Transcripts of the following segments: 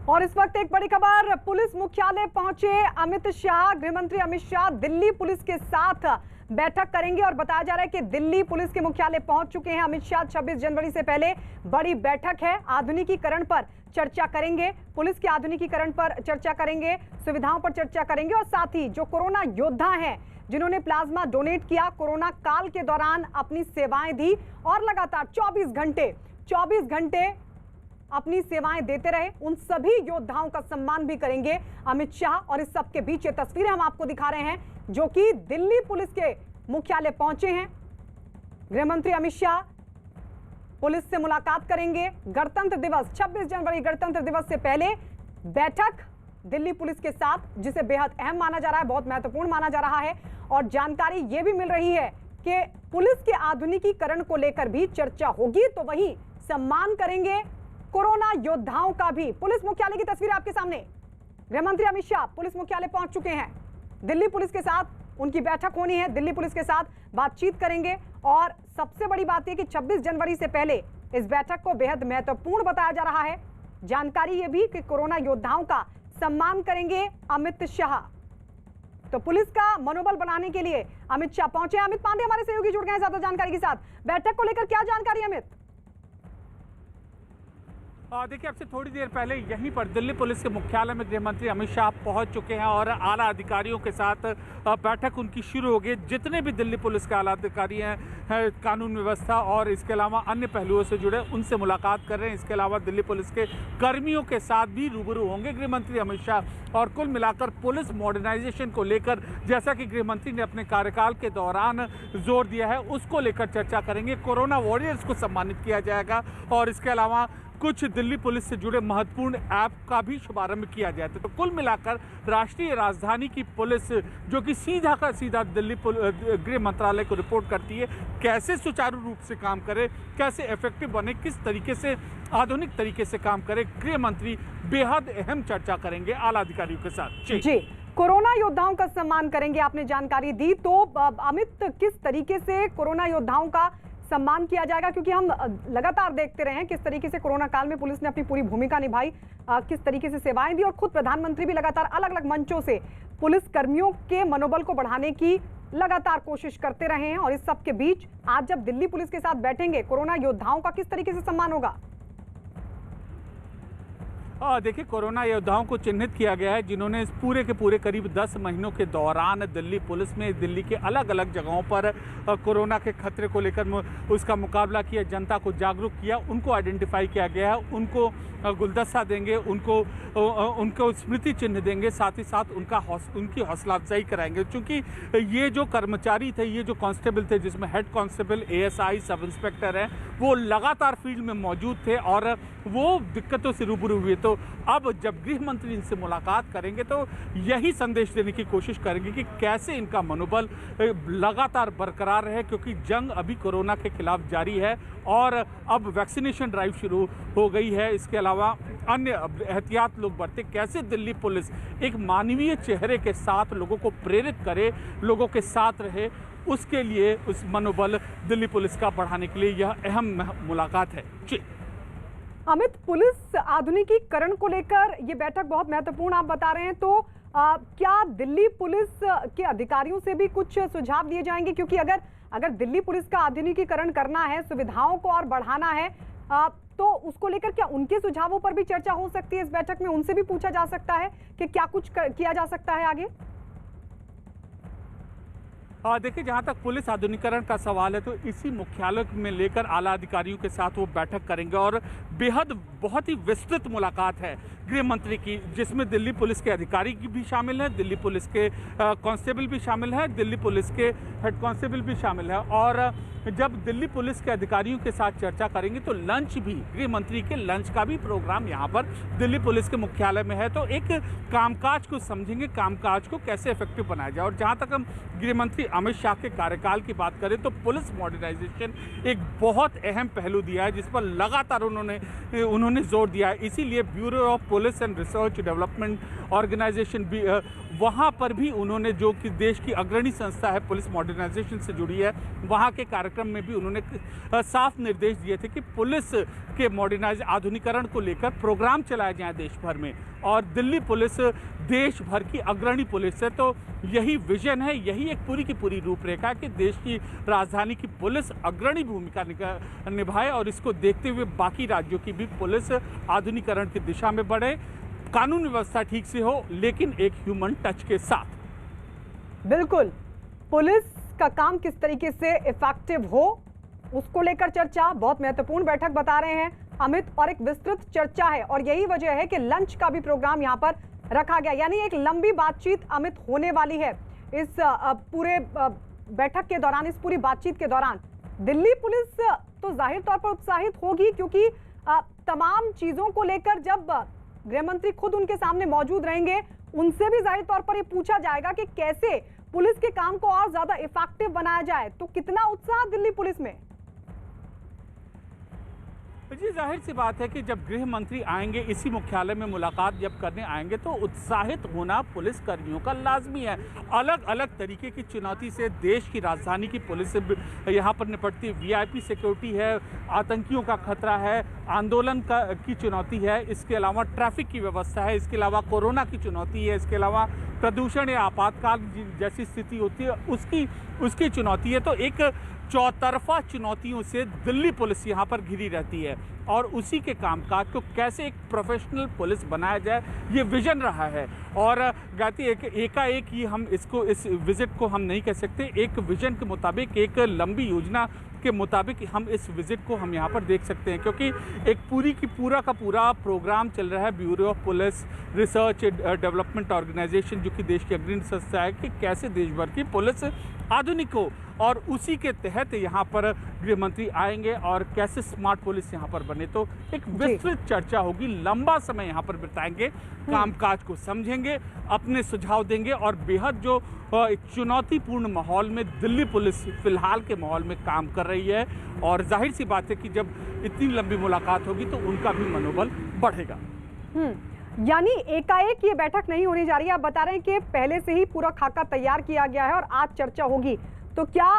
और इस वक्त एक बड़ी खबर, पुलिस मुख्यालय पहुंचे अमित शाह। गृह मंत्री अमित शाह दिल्ली पुलिस के साथ बैठक करेंगे और बताया जा रहा है कि दिल्ली पुलिस के मुख्यालय पहुंच चुके हैं अमित शाह। 26 जनवरी से पहले बड़ी बैठक है, आधुनिकीकरण पर चर्चा करेंगे, पुलिस के आधुनिकीकरण पर चर्चा करेंगे, सुविधाओं पर चर्चा करेंगे और साथ ही जो कोरोना योद्धा हैं जिन्होंने प्लाज्मा डोनेट किया, कोरोना काल के दौरान अपनी सेवाएं दी और लगातार 24 घंटे अपनी सेवाएं देते रहे, उन सभी योद्धाओं का सम्मान भी करेंगे अमित शाह। और इस सब के बीच ये तस्वीरें हम आपको दिखा रहे हैं जो कि दिल्ली पुलिस के मुख्यालय पहुंचे हैं। गृह मंत्री अमित शाह पुलिस से मुलाकात करेंगे। गणतंत्र दिवस 26 जनवरी गणतंत्र दिवस से पहले बैठक दिल्ली पुलिस के साथ, जिसे बेहद अहम माना जा रहा है, बहुत महत्वपूर्ण माना जा रहा है। और जानकारी यह भी मिल रही है कि पुलिस के आधुनिकीकरण को लेकर भी चर्चा होगी, तो वहीं सम्मान करेंगे कोरोना योद्धाओं का भी। पुलिस मुख्यालय की तस्वीर आपके सामने, गृह मंत्री अमित शाह पुलिस मुख्यालय पहुंच चुके हैं। दिल्ली पुलिस के साथ उनकी बैठक होनी है, दिल्ली पुलिस के साथ बातचीत करेंगे। और सबसे बड़ी बात यह कि 26 जनवरी से पहले इस बैठक को बेहद महत्वपूर्ण बताया जा रहा है। जानकारी यह भी कि कोरोना योद्धाओं का सम्मान करेंगे अमित शाह। तो पुलिस का मनोबल बनाने के लिए अमित शाह पहुंचे। अमित पांडे हमारे सहयोगी जुड़ गए हैं ज्यादा जानकारी के साथ। बैठक को लेकर क्या जानकारी अमित? देखिए, आपसे थोड़ी देर पहले यहीं पर दिल्ली पुलिस के मुख्यालय में गृह मंत्री अमित शाह पहुंच चुके हैं और आला अधिकारियों के साथ बैठक उनकी शुरू हो गई। जितने भी दिल्ली पुलिस के आला अधिकारी हैं, कानून व्यवस्था और इसके अलावा अन्य पहलुओं से जुड़े, उनसे मुलाकात कर रहे हैं। इसके अलावा दिल्ली पुलिस के कर्मियों के साथ भी रूबरू होंगे गृह मंत्री अमित शाह। और कुल मिलाकर पुलिस मॉडर्नाइजेशन को लेकर, जैसा कि गृह मंत्री ने अपने कार्यकाल के दौरान जोर दिया है, उसको लेकर चर्चा करेंगे। कोरोना वॉरियर्स को सम्मानित किया जाएगा और इसके अलावा कुछ दिल्ली पुलिस से जुड़े महत्वपूर्ण ऐप का भी शुभारंभ किया जाए। तो कुल मिलाकर राष्ट्रीय राजधानी की पुलिस, जो कि सीधा का सीधा दिल्ली गृह मंत्रालय को रिपोर्ट करती है, कैसे सुचारू रूप से काम करे, कैसे इफेक्टिव बने, किस तरीके से आधुनिक तरीके से काम करे, गृह मंत्री बेहद अहम चर्चा करेंगे आला अधिकारियों के साथ। जी, कोरोना योद्धाओं का सम्मान करेंगे, आपने जानकारी दी। तो अमित, किस तरीके से कोरोना योद्धाओं का सम्मान किया जाएगा? क्योंकि हम लगातार देखते रहे हैं किस तरीके से कोरोना काल में पुलिस ने अपनी पूरी भूमिका निभाई, किस तरीके से सेवाएं दी और खुद प्रधानमंत्री भी लगातार अलग अलग मंचों से पुलिस कर्मियों के मनोबल को बढ़ाने की लगातार कोशिश करते रहे हैं। और इस सब के बीच आज जब दिल्ली पुलिस के साथ बैठेंगे, कोरोना योद्धाओं का किस तरीके से सम्मान होगा? देखिए, कोरोना योद्धाओं को चिन्हित किया गया है जिन्होंने इस पूरे के पूरे करीब 10 महीनों के दौरान दिल्ली पुलिस में दिल्ली के अलग अलग जगहों पर कोरोना के खतरे को लेकर उसका मुकाबला किया, जनता को जागरूक किया। उनको आइडेंटिफाई किया गया है, उनको गुलदस्ता देंगे, उनको स्मृति चिन्ह देंगे, साथ ही साथ उनकी हौसला अफजाई कराएंगे। क्योंकि ये जो कर्मचारी थे, ये जो कांस्टेबल थे, जिसमें head constable, ASI, sub inspector हैं, वो लगातार फील्ड में मौजूद थे और वो दिक्कतों से रूबरू हुए। तो अब जब गृह मंत्री इनसे मुलाकात करेंगे तो यही संदेश देने की कोशिश करेंगे कि कैसे इनका मनोबल लगातार बरकरार रहे, क्योंकि जंग अभी कोरोना के खिलाफ जारी है और अब वैक्सीनेशन ड्राइव शुरू हो गई है। इसके अलावा अन्य एहतियात लोग बरते, कैसे दिल्ली पुलिस एक मानवीय चेहरे के साथ लोगों को प्रेरित करे, लोगों के साथ रहे, उसके लिए उस मनोबल दिल्ली पुलिस का बढ़ाने के लिए यह अहम मुलाकात है। जी अमित, पुलिस आधुनिकीकरण को लेकर ये बैठक बहुत महत्वपूर्ण आप बता रहे हैं, तो क्या दिल्ली पुलिस के अधिकारियों से भी कुछ सुझाव दिए जाएंगे? क्योंकि अगर दिल्ली पुलिस का आधुनिकीकरण करना है, सुविधाओं को और बढ़ाना है, तो उसको लेकर क्या उनके सुझावों पर भी चर्चा हो सकती है इस बैठक में? उनसे भी पूछा जा सकता है कि क्या कुछ किया जा सकता है आगे? देखिए, जहां तक पुलिस आधुनिकीकरण का सवाल है तो इसी मुख्यालय में लेकर आला अधिकारियों के साथ वो बैठक करेंगे और बेहद बहुत ही विस्तृत मुलाकात है गृह मंत्री की, जिसमें दिल्ली पुलिस के अधिकारी भी शामिल हैं, दिल्ली पुलिस के कांस्टेबल भी शामिल हैं, दिल्ली पुलिस के हेड कांस्टेबल भी शामिल हैं। और जब दिल्ली पुलिस के अधिकारियों के साथ चर्चा करेंगे तो लंच भी, गृह मंत्री के लंच का भी प्रोग्राम यहाँ पर दिल्ली पुलिस के मुख्यालय में है। तो एक कामकाज को समझेंगे, कामकाज को कैसे इफेक्टिव बनाया जाए। और जहाँ तक हम गृह मंत्री अमित शाह के कार्यकाल की बात करें तो पुलिस मॉडर्नाइजेशन एक बहुत अहम पहलू दिया है, जिस पर लगातार उन्होंने जोर दिया है। इसीलिए bureau of police and research development organisation भी, वहाँ पर भी उन्होंने, जो कि देश की अग्रणी संस्था है पुलिस मॉडर्नाइजेशन से जुड़ी है, वहाँ के कार्यक्रम में भी उन्होंने साफ निर्देश दिए थे कि पुलिस के मॉडर्नाइज आधुनिकीकरण को लेकर प्रोग्राम चलाए जाएं देश भर में, और दिल्ली पुलिस देश भर की अग्रणी पुलिस है। तो यही विजन है, यही एक पूरी की पूरी रूपरेखा कि देश की राजधानी की पुलिस अग्रणी भूमिका निभाए, और इसको देखते हुए बाकी राज्यों की भी पुलिस आधुनिकीकरण की दिशा में बढ़े, कानून व्यवस्था ठीक से हो, लेकिन एक ह्यूमन टच के साथ। बिल्कुल, पुलिस का काम किस तरीके से इफेक्टिव हो उसको लेकर चर्चा, बहुत महत्वपूर्ण बैठक बता रहे हैं अमित, और एक विस्तृत चर्चा है, और यही वजह है कि लंच का भी प्रोग्राम यहां पर रखा गया, यानी एक लंबी बातचीत अमित होने वाली है इस पूरे बैठक के दौरान, इस पूरी बातचीत के दौरान। दिल्ली पुलिस तो जाहिर तौर पर उत्साहित होगी, क्योंकि तमाम चीजों को लेकर जब गृह मंत्री खुद उनके सामने मौजूद रहेंगे, उनसे भी जाहिर तौर पर यह पूछा जाएगा कि कैसे पुलिस के काम को और ज्यादा इफेक्टिव बनाया जाए। तो कितना उत्साह दिल्ली पुलिस में? जी, जाहिर सी बात है कि जब गृह मंत्री आएंगे, इसी मुख्यालय में मुलाकात जब करने आएंगे, तो उत्साहित होना पुलिस कर्मियों का लाजमी है। अलग अलग तरीके की चुनौती से देश की राजधानी की पुलिस यहाँ पर निपटती है। वीआईपी सिक्योरिटी है, आतंकियों का खतरा है, आंदोलन की चुनौती है, इसके अलावा ट्रैफिक की व्यवस्था है, इसके अलावा कोरोना की चुनौती है, इसके अलावा प्रदूषण या आपातकाल जैसी स्थिति होती है उसकी चुनौती है। तो एक चौतरफा चुनौतियों से दिल्ली पुलिस यहाँ पर घिरी रहती है, और उसी के कामकाज को कैसे एक प्रोफेशनल पुलिस बनाया जाए, ये विजन रहा है। और गाती एकाएक ही हम इसको, इस विजिट को हम नहीं कह सकते, एक विजन के मुताबिक, एक लंबी योजना के मुताबिक हम इस विजिट को हम यहाँ पर देख सकते हैं, क्योंकि एक पूरा का पूरा प्रोग्राम चल रहा है bureau of police research development organisation, जो कि देश की अग्रणी संस्था है, कि कैसे देश भर की पुलिस आधुनिक हो, और उसी के तहत यहाँ पर गृह मंत्री आएंगे और कैसे स्मार्ट पुलिस यहाँ पर बने। तो एक विस्तृत चर्चा होगी, लंबा समय यहाँ पर बिताएंगे, कामकाज को समझेंगे, अपने सुझाव देंगे, और बेहद जो चुनौतीपूर्ण माहौल में दिल्ली पुलिस फिलहाल के माहौल में काम कर रही है, और जाहिर सी बात है कि जब इतनी लंबी मुलाकात होगी तो उनका भी मनोबल बढ़ेगा। यानी एकाएक ये बैठक नहीं होनी जा रही है, आप बता रहे हैं कि पहले से ही पूरा खाका तैयार किया गया है और आज चर्चा होगी। तो क्या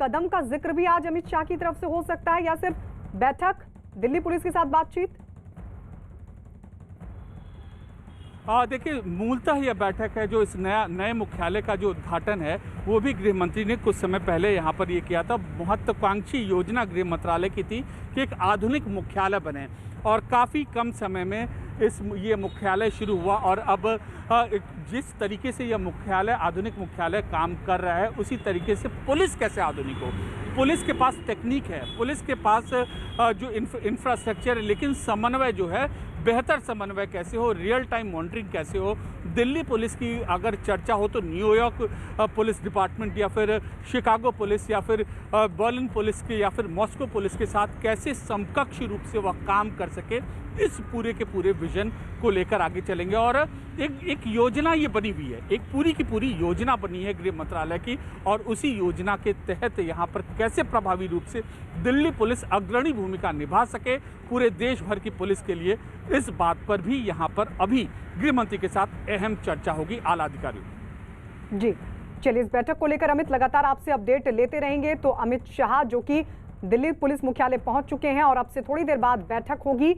कदम का जिक्र भी आज अमित शाह की तरफ से हो सकता है, या सिर्फ बैठक, दिल्ली पुलिस के साथ बातचीत? देखिए, मूलतः यह बैठक है, जो इस नए मुख्यालय का जो उद्घाटन है, वो भी गृह मंत्री ने कुछ समय पहले यहाँ पर ये किया था। महत्वाकांक्षी योजना गृह मंत्रालय की थी कि एक आधुनिक मुख्यालय बने, और काफ़ी कम समय में ये मुख्यालय शुरू हुआ, और अब जिस तरीके से यह मुख्यालय, आधुनिक मुख्यालय काम कर रहा है, उसी तरीके से पुलिस कैसे आधुनिक हो। पुलिस के पास टेक्निक है, पुलिस के पास जो इंफ्रास्ट्रक्चर है, लेकिन समन्वय जो है, बेहतर समन्वय कैसे हो, रियल टाइम मॉनिटरिंग कैसे हो। दिल्ली पुलिस की अगर चर्चा हो तो न्यूयॉर्क पुलिस डिपार्टमेंट, या फिर शिकागो पुलिस, या फिर बर्लिन पुलिस के, या फिर मॉस्को पुलिस के साथ कैसे समकक्ष रूप से वह काम कर सके, इस पूरे के पूरे विजन को लेकर आगे चलेंगे। और एक योजना ये बनी हुई है, एक पूरी की पूरी योजना बनी है गृह मंत्रालय की, और उसी योजना के तहत यहाँ पर कैसे प्रभावी रूप से दिल्ली पुलिस अग्रणी भूमिका निभा सके पूरे देश भर की पुलिस के लिए, इस बात पर भी यहाँ पर अभी गृह मंत्री के साथ अहम चर्चा होगी आला अधिकारियों। जी, चलिए, इस बैठक को लेकर अमित लगातार आपसे अपडेट लेते रहेंगे। तो अमित शाह जो कि दिल्ली पुलिस मुख्यालय पहुंच चुके हैं, और अब से थोड़ी देर बाद बैठक होगी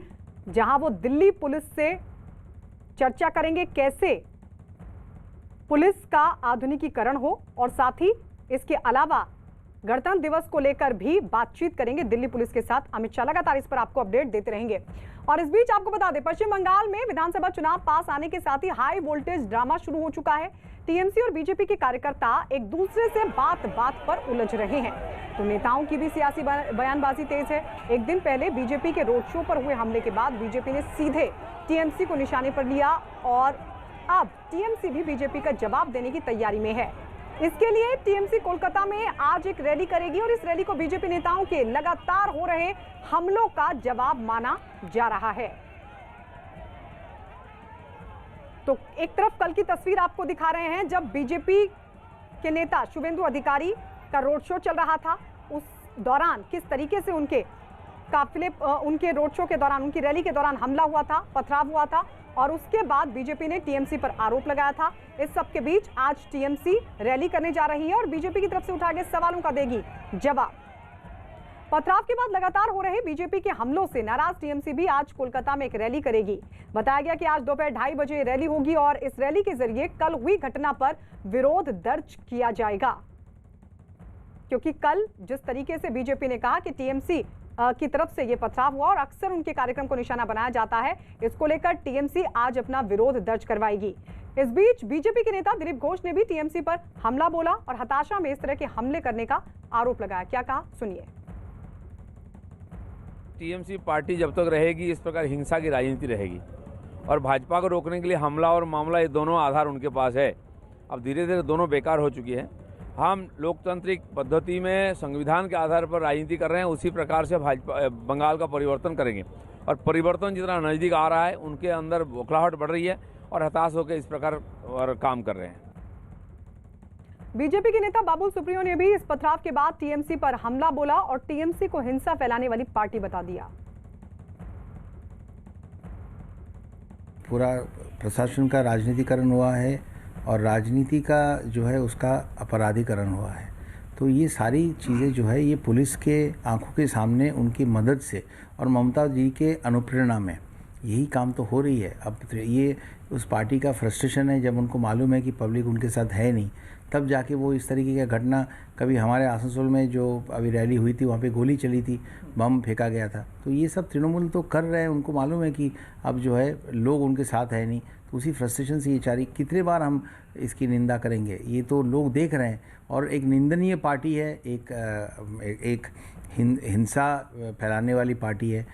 जहां वो दिल्ली पुलिस से चर्चा करेंगे कैसे पुलिस का आधुनिकीकरण हो, और साथ ही इसके अलावा गणतंत्र दिवस को लेकर भी बातचीत करेंगे दिल्ली पुलिस के साथ अमित शाह। लगातार इस पर आपको अपडेट देते रहेंगे। और इस बीच आपको बता दें, पश्चिम बंगाल में विधानसभा चुनाव पास आने के साथ ही हाई वोल्टेज ड्रामा शुरू हो चुका है। टीएमसी और बीजेपी के कार्यकर्ता एक दूसरे से बात बात पर उलझ रहे हैं, तो नेताओं की भी सियासी बयानबाजी तेज है। एक दिन पहले बीजेपी के रोड शो पर हुए हमले के बाद बीजेपी ने सीधे टीएमसी को निशाने पर लिया, और अब टीएमसी भी बीजेपी का जवाब देने की तैयारी में है। इसके लिए टीएमसी कोलकाता में आज एक रैली करेगी, और इस रैली को बीजेपी नेताओं के लगातार हो रहे हमलों का जवाब माना जा रहा है। तो एक तरफ कल की तस्वीर आपको दिखा रहे हैं, जब बीजेपी के नेता शुभेंदु अधिकारी का रोड शो चल रहा था, उस दौरान किस तरीके से उनके काफिले, उनके रोड शो के दौरान, उनकी रैली के दौरान हमला हुआ था, पथराव हुआ था, और उसके बाद बीजेपी ने टीएमसी पर आरोप लगाया था। इस सब के बीच आज टीएमसी रैली करने जा रही है, और बीजेपी की तरफ से उठाए गए सवालों का देगी जवाब। पथराव के बाद लगातार हो रहे बीजेपी के हमलों से नाराज टीएमसी भी आज कोलकाता में एक रैली करेगी। बताया गया कि आज दोपहर 2:30 बजे रैली होगी और इस रैली के जरिए कल हुई घटना पर विरोध दर्ज किया जाएगा, क्योंकि कल जिस तरीके से बीजेपी ने कहा कि टीएमसी की तरफ से यह पथराव हुआ और अक्सर उनके कार्यक्रम को निशाना बनाया जाता है, इसको लेकर टीएमसी आज अपना विरोध दर्ज करवाएगी। इस बीच बीजेपी के नेता दिलीप घोष ने भी टीएमसी पर हमला बोला और हताशा में इस तरह के हमले करने का आरोप लगाया। क्या कहा, सुनिए। टीएमसी पार्टी जब तक रहेगी इस प्रकार हिंसा की राजनीति रहेगी और भाजपा को रोकने के लिए हमला और मामला ये दोनों आधार उनके पास है। अब धीरे धीरे दोनों बेकार हो चुकी है। हम लोकतांत्रिक पद्धति में संविधान के आधार पर राजनीति कर रहे हैं, उसी प्रकार से भाजपा बंगाल का परिवर्तन करेंगे और परिवर्तन जितना नज़दीक आ रहा है उनके अंदर बौखलाहट बढ़ रही है और हताश होकर इस प्रकार और काम कर रहे हैं। बीजेपी के नेता बाबुल सुप्रियो ने भी इस पथराव के बाद टीएमसी पर हमला बोला और टीएमसी को हिंसा फैलाने वाली पार्टी बता दिया। पूरा प्रशासन का राजनीतिकरण हुआ है और राजनीति का जो है उसका अपराधीकरण हुआ है। तो ये सारी चीज़ें जो है ये पुलिस के आंखों के सामने उनकी मदद से और ममता जी के अनुप्रेरणा में यही काम तो हो रही है। अब ये उस पार्टी का फ्रस्ट्रेशन है, जब उनको मालूम है कि पब्लिक उनके साथ है नहीं, तब जाके वो इस तरीके की घटना, कभी हमारे आसनसोल में जो अभी रैली हुई थी वहाँ पे गोली चली थी, बम फेंका गया था। तो ये सब तृणमूल तो कर रहे हैं, उनको मालूम है कि अब जो है लोग उनके साथ है नहीं, तो उसी फ्रस्ट्रेशन से ये चारी कितने बार हम इसकी निंदा करेंगे, ये तो लोग देख रहे हैं। और एक निंदनीय पार्टी है, एक हिंसा फैलाने वाली पार्टी है।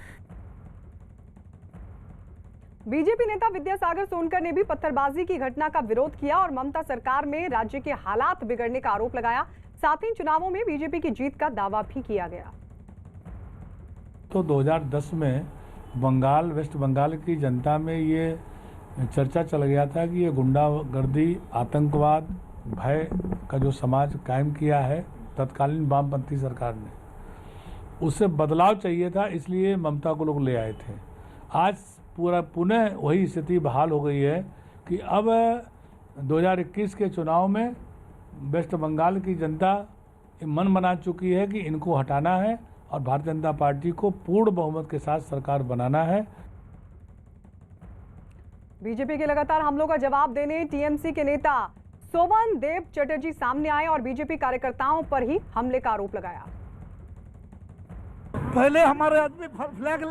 बीजेपी नेता विद्यासागर सोनकर ने भी पत्थरबाजी की घटना का विरोध किया और ममता सरकार में राज्य के हालात बिगड़ने का आरोप लगाया। साथ ही चुनावों में बीजेपी की जीत का दावा भी किया गया। तो 2010 में वेस्ट बंगाल की जनता में ये चर्चा चल गया था कि ये गुंडागर्दी, आतंकवाद, भय का जो समाज कायम किया है तत्कालीन वामपंथी सरकार ने, उससे बदलाव चाहिए था, इसलिए ममता को लोग ले आए थे। आज पुनः वही स्थिति बहाल हो गई है कि अब 2021 के चुनाव में वेस्ट बंगाल की जनता मन बना चुकी है कि इनको हटाना है और भारतीय जनता पार्टी को पूर्ण बहुमत के साथ सरकार बनाना है। बीजेपी के लगातार हमलों का जवाब देने टीएमसी के नेता सोवन देव चटर्जी सामने आए और बीजेपी कार्यकर्ताओं पर ही हमले का आरोप लगाया। पहले हमारे आदमी flag,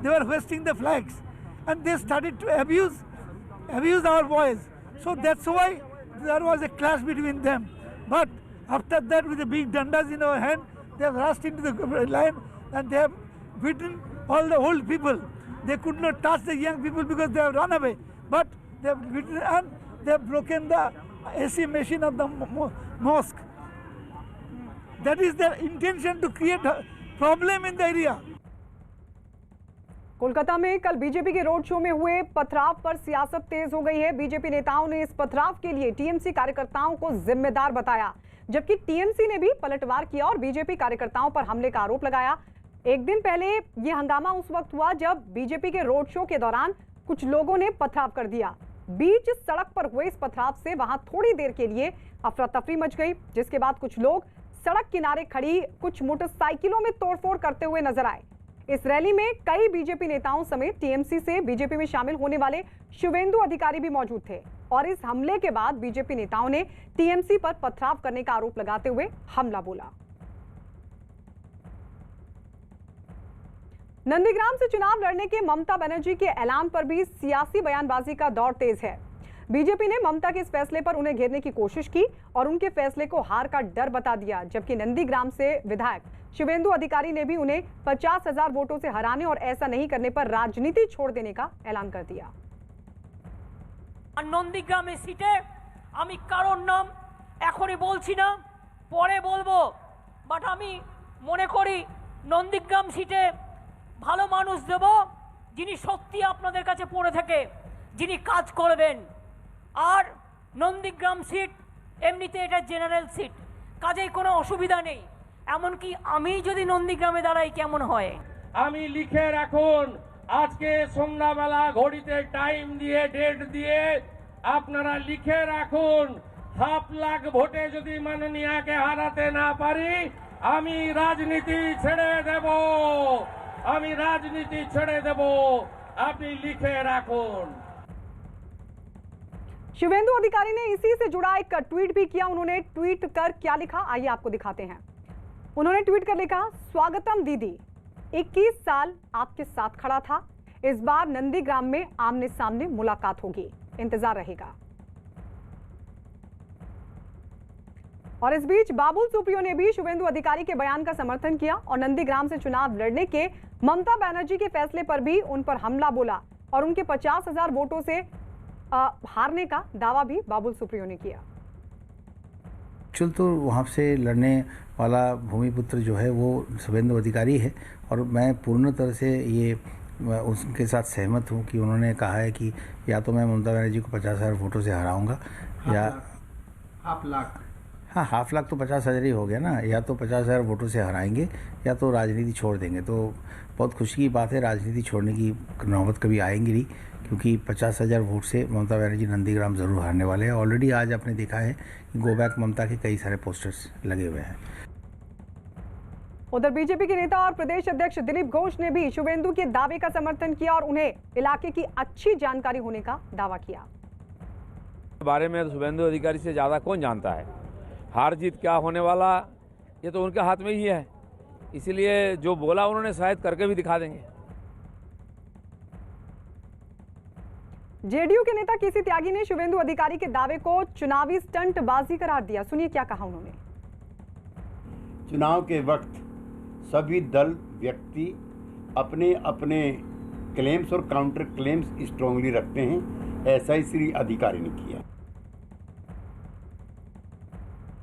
they were hoisting the flags and they started to abuse our voice. So that's why there was a clash between them. But after that, with the big dandas in our hand, they have rushed into the line and they have beaten all the old people. They could not touch the young people because they have run away. But they have beaten and they have broken the AC machine of the mosque. That is their intention, to create a problem in the area. Kolkata में कल BJP के road show में हुए पथराव पर सियासत तेज हो गई है। बीजेपी नेताओं ने इस पथराव के लिए टीएमसी कार्यकर्ताओं को जिम्मेदार बताया, जबकि टीएमसी ने भी पलटवार किया और बीजेपी कार्यकर्ताओं पर हमले का आरोप लगाया। एक दिन पहले यह हंगामा उस वक्त हुआ जब बीजेपी के रोड शो के दौरान कुछ लोगों ने पथराव कर दिया। बीच सड़क पर हुए इस पथराव से वहां थोड़ी देर के लिए अफरा तफरी मच गई, जिसके बाद कुछ लोग सड़क किनारे खड़ी कुछ मोटरसाइकिलों में तोड़फोड़ करते हुए नजर आए। इस रैली में कई बीजेपी नेताओं समेत टीएमसी से बीजेपी में शामिल होने वाले शुवेंदु अधिकारी भी मौजूद थे और इस हमले के बाद बीजेपी नेताओं ने टीएमसी पर पथराव करने का आरोप लगाते हुए हमला बोला। नंदीग्राम से चुनाव लड़ने के ममता बनर्जी के ऐलान पर भी सियासी बयानबाजी का दौर तेज है। बीजेपी ने ममता के इस फैसले पर उन्हें घेरने की कोशिश की और उनके फैसले को हार का डर बता दिया, जबकि नंदीग्राम से विधायक शुवेंदु अधिकारी ने भी उन्हें 50,000 वोटों से हराने और ऐसा नहीं करने पर राजनीति छोड़ देने का ऐलान कर दिया। नंदीग्राम सीटे आमी कारोर नाम एखोनी बोलছি না, পরে বলবো, বাট আমি মনে করি নন্দীগ্রাম সিটে ভালো মানুষ দেব, যিনি সত্যি আপনাদের কাছে পড়ে থাকে, যিনি কাজ করবেন। আর নন্দীগ্রাম সিট এমনিতে এটা জেনারেল সিট, কাজেই কোনো অসুবিধা নেই। এমনকি আমি যদি নন্দীগ্রামে দাঁড়াই কেমন হয়। আমি লিখে রাখুন, আজকে সন্ধ্যাবেলা ঘড়িতে টাইম দিয়ে ডেট দিয়ে আপনারা লিখে রাখুন, 7 লাখ ভোটে যদি মাননীয়াকে হারাতে না পারি আমি রাজনীতি ছেড়ে দেব, আমি রাজনীতি ছেড়ে দেব, আপনি লিখে রাখুন। शिवेंदु अधिकारी ने इसी से जुड़ा एक ट्वीट भी किया। उन्होंने ट्वीट कर क्या लिखा, आइए आपको दिखाते हैं। उन्होंने ट्वीट कर लिखा, स्वागतम दीदी, 21 साल आपके साथ खड़ा था, इस बार नंदीग्राम में आमने सामने मुलाकात होगी, इंतजार रहेगा। और इस बीच बाबुल सुप्रियो ने भी शुभेंदु अधिकारी के बयान का समर्थन किया और नंदीग्राम से चुनाव लड़ने के ममता बनर्जी के फैसले पर भी उन पर हमला बोला और उनके 50,000 वोटों से हारने का दावा भी बाबुल सुप्रियो ने किया। चल तो वहाँ से लड़ने वाला भूमिपुत्र जो है वो शुभेंदु अधिकारी है और मैं पूर्ण तरह से ये उसके साथ सहमत हूँ कि उन्होंने कहा है कि या तो मैं ममता बनर्जी को 50,000 वोटों से हराऊंगा या हाफ लाख, हाँ हाफ लाख तो 50,000 ही हो गया ना, या तो 50,000 वोटों से हराएंगे या तो राजनीति छोड़ देंगे। तो बहुत खुशी की बात है, राजनीति छोड़ने की नौबत कभी आएंगी नहीं, क्योंकि 50,000 वोट से ममता बनर्जी नंदीग्राम ज़रूर हारने वाले हैं। ऑलरेडी आज आपने देखा है कि गो बैक ममता के कई सारे पोस्टर्स लगे हुए हैं। उधर बीजेपी के नेता और प्रदेश अध्यक्ष दिलीप घोष ने भी शुभेंदु के दावे का समर्थन किया और उन्हें इलाके की अच्छी जानकारी होने का दावा किया। बारे में शुभेंदु अधिकारी से ज़्यादा कौन जानता है, हार जीत क्या होने वाला ये तो उनके हाथ में ही है, इसीलिए जो बोला उन्होंने शायद करके भी दिखा देंगे। जेडीयू के नेता केसी त्यागी ने शुभेंदु अधिकारी के दावे को चुनावी स्टंटबाजी करार दिया। सुनिए क्या कहा उन्होंने। चुनाव के वक्त सभी दल व्यक्ति अपने अपने क्लेम्स और काउंटर क्लेम्स स्ट्रांगली रखते हैं, ऐसा ही श्री अधिकारी ने किया।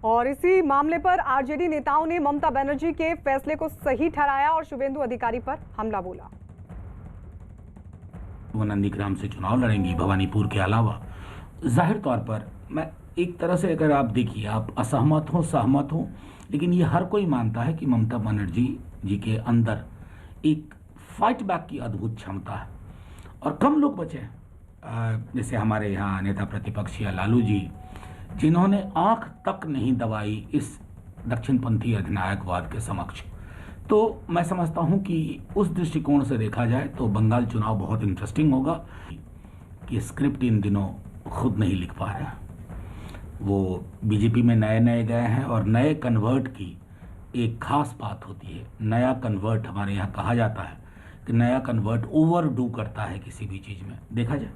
और इसी मामले पर आरजेडी नेताओं ने ममता बनर्जी के फैसले को सही ठहराया और शुभेंदु अधिकारी पर हमला बोला। वो नंदीग्राम से चुनाव लड़ेंगी भवानीपुर के अलावा। जाहिर तौर पर मैं एक तरह से, अगर आप देखिए, आप असहमत हो सहमत हो, लेकिन ये हर कोई मानता है कि ममता बनर्जी जी के अंदर एक फाइट बैक की अद्भुत क्षमता है और कम लोग बचे हैं, जैसे हमारे यहाँ नेता प्रतिपक्ष या लालू जी, जिन्होंने आंख तक नहीं दबाई इस दक्षिणपंथी अधिनायकवाद के समक्ष। तो मैं समझता हूं कि उस दृष्टिकोण से देखा जाए तो बंगाल चुनाव बहुत इंटरेस्टिंग होगा। कि स्क्रिप्ट इन दिनों खुद नहीं लिख पा रहे हैं, वो बीजेपी में नए नए गए हैं और नए कन्वर्ट की एक खास बात होती है। नया कन्वर्ट हमारे यहाँ कहा जाता है कि नया कन्वर्ट ओवरडू करता है किसी भी चीज में, देखा जाए।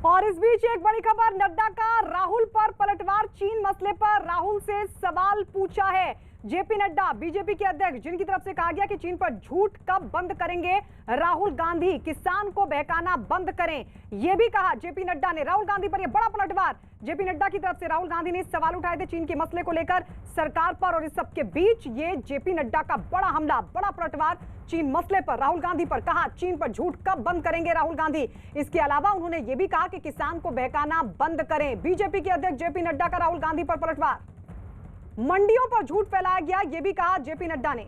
और इस बीच एक बड़ी खबर, नड्डा का राहुल पर पलटवार। चीन मसले पर राहुल से सवाल पूछा है जेपी नड्डा, बीजेपी के अध्यक्ष, जिनकी तरफ से कहा गया कि चीन पर झूठ कब बंद करेंगे राहुल गांधी, किसान को बहकाना बंद करें, यह भी कहा जेपी नड्डा ने। राहुल गांधी पर यह बड़ा पलटवार जेपी नड्डा की तरफ से। राहुल गांधी ने सवाल उठाए थे चीन के मसले को लेकर सरकार पर और इस सबके बीच ये जेपी नड्डा का बड़ा हमला, बड़ा पलटवार चीन मसले पर राहुल गांधी पर। कहा चीन पर झूठ कब बंद करेंगे राहुल गांधी। इसके अलावा उन्होंने ये भी कहा कि किसान को बहकाना बंद करें। बीजेपी के अध्यक्ष जेपी नड्डा का राहुल गांधी पर पलटवार। मंडियों पर झूठ फैलाया गया, यह भी कहा जेपी नड्डा ने।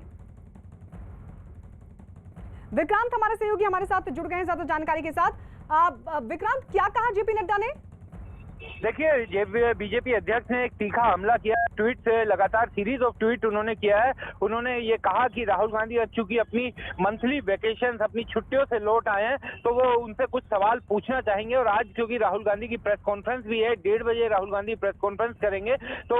विक्रांत हमारे सहयोगी हमारे साथ जुड़ गए हैं ज्यादा जानकारी के साथ। विक्रांत, क्या कहा जेपी नड्डा ने? देखिए, बीजेपी अध्यक्ष ने एक तीखा हमला किया ट्वीट से, लगातार सीरीज ऑफ ट्वीट उन्होंने किया है। उन्होंने ये कहा कि राहुल गांधी चूंकि अपनी मंथली वेकेशन, अपनी छुट्टियों से लौट आए हैं, तो वो उनसे कुछ सवाल पूछना चाहेंगे। और आज क्योंकि राहुल गांधी की प्रेस कॉन्फ्रेंस भी है, 1:30 बजे राहुल गांधी प्रेस कॉन्फ्रेंस करेंगे, तो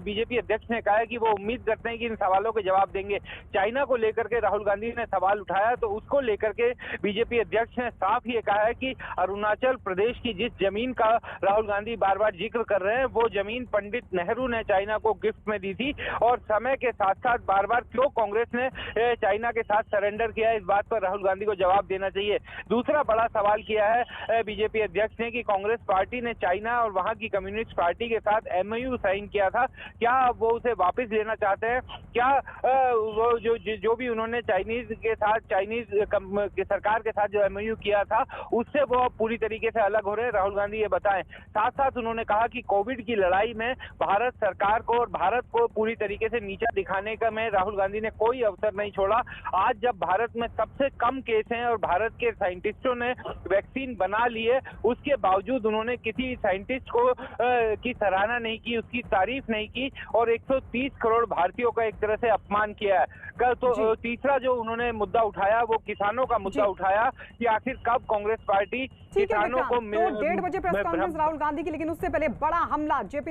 बीजेपी अध्यक्ष ने कहा है कि वो उम्मीद करते हैं कि इन सवालों के जवाब देंगे। चाइना को लेकर के राहुल गांधी ने सवाल उठाया, तो उसको लेकर के बीजेपी अध्यक्ष ने साफ ये कहा है कि अरुणाचल प्रदेश की जिस जमीन का राहुल गांधी बार बार जिक्र कर रहे हैं, वो जमीन पंडित नेहरू ने चाइना को गिफ्ट में दी थी। और समय के साथ साथ बार बार क्यों कांग्रेस ने चाइना के साथ सरेंडर किया, इस बात पर राहुल गांधी को जवाब देना चाहिए। दूसरा बड़ा सवाल किया है बीजेपी अध्यक्ष ने कि कांग्रेस पार्टी ने चाइना और वहां की कम्युनिस्ट पार्टी के साथ MOU साइन किया था, क्या वो उसे वापस लेना चाहते हैं? क्या वो जो भी उन्होंने चाइनीज के साथ, चाइनीज सरकार के साथ जो MOU किया था, उससे वो पूरी तरीके से अलग हो रहे हैं? राहुल गांधी ये बताएं। साथ साथ उन्होंने कहा कि कोविड की लड़ाई में भारत सरकार सरकार को और भारत को पूरी तरीके से नीचा दिखाने का में राहुल गांधी ने कोई अवसर नहीं छोड़ा। आज जब भारत में सबसे कम केस हैं और भारत के साइंटिस्टों ने वैक्सीन बना ली है, उसके बावजूद उन्होंने किसी साइंटिस्ट को की सराहना नहीं की, उसकी तारीफ नहीं की और 130 करोड़ भारतीयों का एक तरह से अपमान किया है। तो तीसरा जो उन्होंने मुद्दा उठाया वो किसानों का मुद्दा उठाया कि आखिर कब कांग्रेस पार्टी किसानों को 1:30 बजे प्रेस कॉन्फ्रेंस राहुल गांधी की, लेकिन उससे पहले बड़ा हमला जेपी